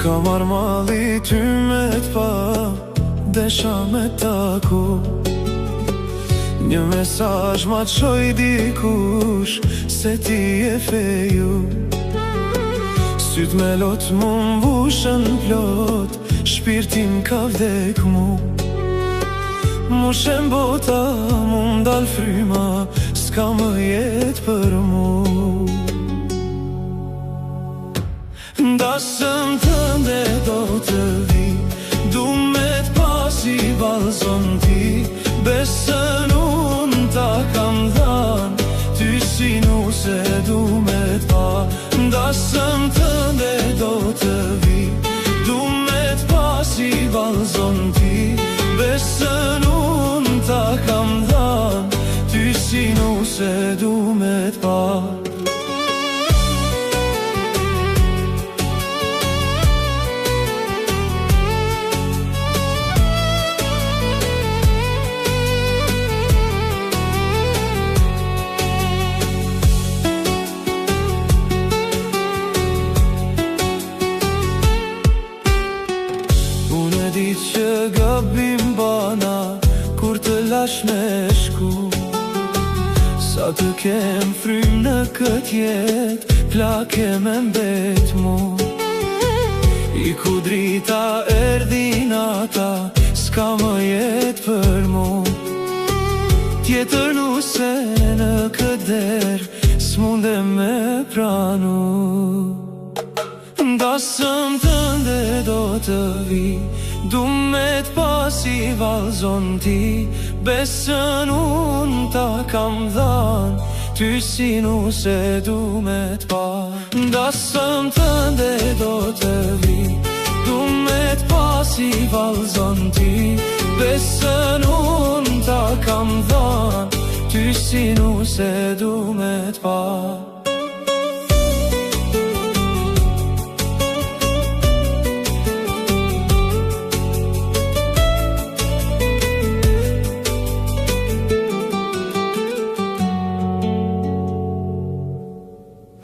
Ka marrë malli ty me t'pa desha me taku. Një mesazh ma qoj dikush se ti e feju. Syt me lot mu mbushën plot, shpirtin ka vdek mu. Mu shem bota, mu mdal fryma, s'ka më jet për mu. Dasëm tënde do të vi, du me t'pa si vallëzon ti. Besën unë ta kam dhan, ty si nuse du me t'pa. Dasëm tënde do të vi, du me t'pa si vallëzon ti. Besën unë ta kam dhan, ty si nuse du me t'pa. Ditë që gabim bana kur të lash me shku. Sa të kem frym në këtë jet, plake me mbet mu. I ku drita erdi nata, s'ka më jet për mu. Tjetër nuse në këtë der, s'munde me pranu. Dasëm tënde do të vi, du me t'pa si vallëzon ti. Besën unë ta kam dhan, ty si nuse du me t'pa. Dasëm tënde do të vi, du me t'pa si vallëzon ti. Besën unë ta kam dhan, ty si nuse du me t'pa.